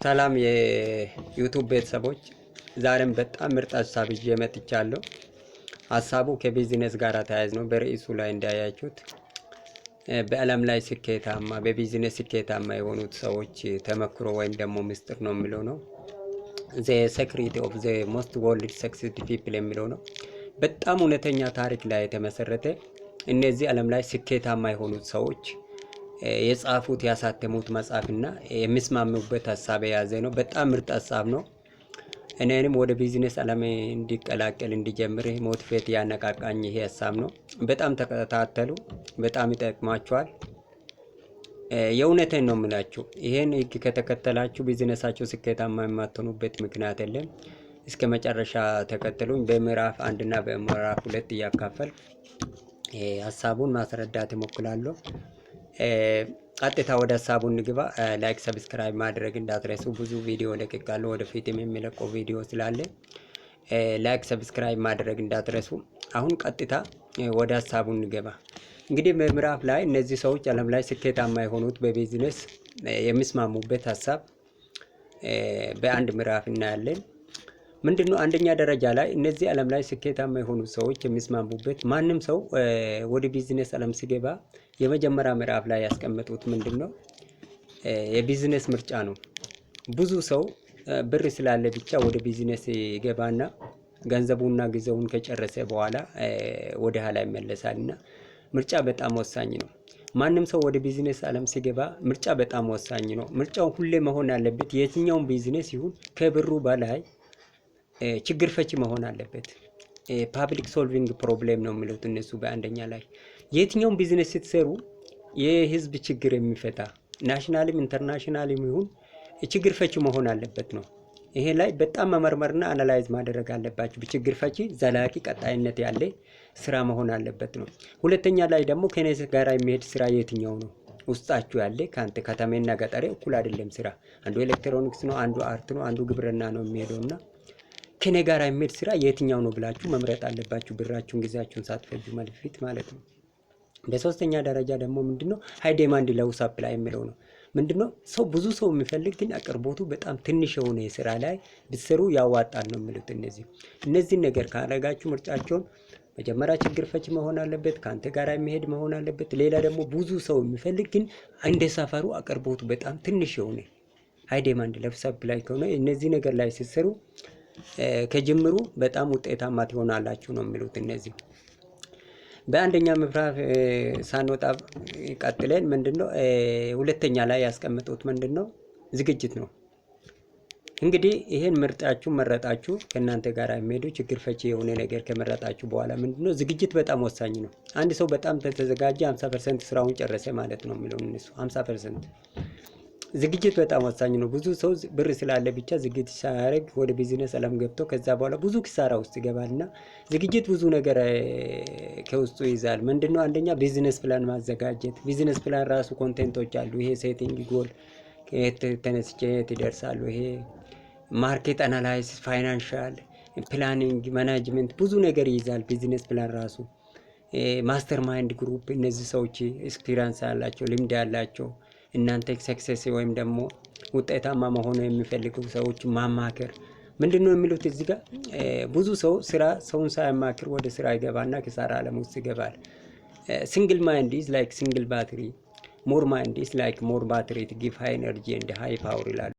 ሰላም የዩቲዩብ ቤተሰቦች፣ ዛሬም በጣም ምርጥ ሀሳብ ይዤ መጥቻለሁ። ሀሳቡ ከቢዝነስ ጋር ተያያዥ ነው። በርዕሱ ላይ እንዳያችሁት በዓለም ላይ ስኬታማ በቢዝነስ ስኬታማ የሆኑት ሰዎች ተመክሮ ወይም ደግሞ ምስጢር ነው የሚለው ነው። ዘ ሴክሬት ኦፍ ዘ ሞስት ወርልድ ሰክሲድ ፒፕል የሚለው ነው። በጣም እውነተኛ ታሪክ ላይ የተመሰረተ እነዚህ ዓለም ላይ ስኬታማ የሆኑት ሰዎች የጻፉት ያሳተሙት መጽሐፍና የሚስማሙበት ሀሳብ የያዘ ነው። በጣም ምርጥ ሀሳብ ነው። እኔንም ወደ ቢዝነስ ዓለም እንዲቀላቀል እንዲጀምር ሞቲቬት ያነቃቃኝ ይሄ ሀሳብ ነው። በጣም ተከታተሉ፣ በጣም ይጠቅማችኋል። የእውነቴን ነው የምላችሁ። ይሄን ህግ ከተከተላችሁ ቢዝነሳችሁ ስኬታማ የማትሆኑበት ምክንያት የለም። እስከ መጨረሻ ተከተሉኝ። በምዕራፍ 1 እና በምዕራፍ 2 እያካፈል ሀሳቡን ማስረዳት እሞክራለሁ። ቀጥታ ወደ ሀሳቡ እንግባ። ላይክ ሰብስክራይብ ማድረግ እንዳትረሱ። ብዙ ቪዲዮ ለቅቄያለሁ፣ ወደፊትም የሚለቀው ቪዲዮ ስላለ ላይክ ሰብስክራይብ ማድረግ እንዳትረሱ። አሁን ቀጥታ ወደ ሀሳቡ እንገባ። እንግዲህ በምዕራፍ ላይ እነዚህ ሰዎች ዓለም ላይ ስኬታማ የሆኑት በቢዝነስ የሚስማሙበት ሀሳብ በአንድ ምዕራፍ እናያለን። ምንድነው? አንደኛ ደረጃ ላይ እነዚህ ዓለም ላይ ስኬታማ የሆኑ ሰዎች የሚስማሙበት ማንም ሰው ወደ ቢዝነስ ዓለም ሲገባ የመጀመሪያ ምዕራፍ ላይ ያስቀመጡት ምንድነው? የቢዝነስ ምርጫ ነው። ብዙ ሰው ብር ስላለ ብቻ ወደ ቢዝነስ ይገባና ገንዘቡና ጊዜውን ከጨረሰ በኋላ ወደ ኋላ ይመለሳልና ምርጫ በጣም ወሳኝ ነው። ማንም ሰው ወደ ቢዝነስ ዓለም ሲገባ ምርጫ በጣም ወሳኝ ነው። ምርጫው ሁሌ መሆን አለበት። የትኛውም ቢዝነስ ይሁን ከብሩ በላይ ችግር ፈቺ መሆን አለበት። ፓብሊክ ሶልቪንግ ፕሮብሌም ነው የሚሉት እነሱ በአንደኛ ላይ። የትኛውም ቢዝነስ ስትሰሩ የህዝብ ችግር የሚፈታ ናሽናልም ኢንተርናሽናልም ይሁን ችግር ፈቺ መሆን አለበት ነው። ይሄ ላይ በጣም መመርመርና አናላይዝ ማድረግ አለባችሁ። ችግር ፈቺ ዘላቂ ቀጣይነት ያለ ስራ መሆን አለበት ነው። ሁለተኛ ላይ ደግሞ ከኔስ ጋር የሚሄድ ስራ የትኛው ነው? ውስጣችሁ ያለ ካንተ ከተሜና ገጠሬ እኩል አይደለም ስራ። አንዱ ኤሌክትሮኒክስ ነው፣ አንዱ አርት ነው፣ አንዱ ግብርና ነው የሚሄደውና ከኔ ጋር የሚሄድ ስራ የትኛው ነው ብላችሁ መምረጥ አለባችሁ። ብራችሁን ጊዜያችሁን ሳትፈጁ መልፊት ማለት ነው። በሶስተኛ ደረጃ ደግሞ ምንድነው? ሃይ ዲማንድ ሎው ሰፕላይ የሚለው ነው። ምንድነው? ሰው ብዙ ሰው የሚፈልግ ግን አቅርቦቱ በጣም ትንሽ የሆነ ስራ ላይ ብትሰሩ ያዋጣል ነው የሚሉት። እነዚህን ነገር ካረጋችሁ ምርጫቸውን መጀመሪያ ችግር ፈቺ መሆን አለበት፣ ካንተ ጋር የሚሄድ መሆን አለበት። ሌላ ደግሞ ብዙ ሰው የሚፈልግ ግን እንደ ሰፈሩ አቅርቦቱ በጣም ትንሽ የሆነ ሃይ ዲማንድ ሎው ሰፕላይ ከሆነ እነዚህ ነገር ላይ ሲሰሩ ከጅምሩ በጣም ውጤታማ ትሆናላችሁ ነው የሚሉት። እነዚህ በአንደኛ ምዕራፍ ሳንወጣ ቀጥለን ምንድነው ሁለተኛ ላይ ያስቀምጡት ምንድነው? ዝግጅት ነው። እንግዲህ ይሄን ምርጫችሁ መረጣችሁ ከእናንተ ጋር የሚሄዱ ችግር ፈቺ የሆነ ነገር ከመረጣችሁ በኋላ ምንድነው? ዝግጅት በጣም ወሳኝ ነው። አንድ ሰው በጣም ተዘጋጀ 50% ስራውን ጨረሰ ማለት ነው የሚለው እነሱ 50%። ዝግጅት በጣም ወሳኝ ነው። ብዙ ሰው ብር ስላለ ብቻ ዝግጅት ሳያደርግ ወደ ቢዝነስ ዓለም ገብቶ ከዛ በኋላ ብዙ ኪሳራ ውስጥ ይገባልና ዝግጅት ብዙ ነገር ከውስጡ ይዛል። ምንድነው? አንደኛ ቢዝነስ ፕላን ማዘጋጀት። ቢዝነስ ፕላን ራሱ ኮንቴንቶች አሉ። ይሄ ሴቲንግ ጎል ተነስቼ ይደርሳሉ። ይሄ ማርኬት አናላይሲስ፣ ፋይናንሻል ፕላኒንግ፣ ማኔጅመንት ብዙ ነገር ይይዛል ቢዝነስ ፕላን ራሱ። ማስተር ማይንድ ግሩፕ፣ እነዚህ ሰዎች ኤክስፒሪየንስ ያላቸው ልምድ ያላቸው እናንተ ሰክሰስ ወይም ደግሞ ውጤታማ መሆኑ የሚፈልጉ ሰዎች ማማከር። ምንድነው የሚሉት እዚህ ጋር? ብዙ ሰው ሰውን ሳያማክር ወደ ስራ ይገባና ኪሳራ ዓለም ውስጥ ይገባል። ሲንግል ማይንድ ኢዝ ላይክ ሲንግል ባትሪ፣ ሞር ማይንድ ኢዝ ላይክ ሞር ባትሪ ቱ ጊቭ ሃይ ኤነርጂ ኤንድ ሃይ ፓወር ይላሉ።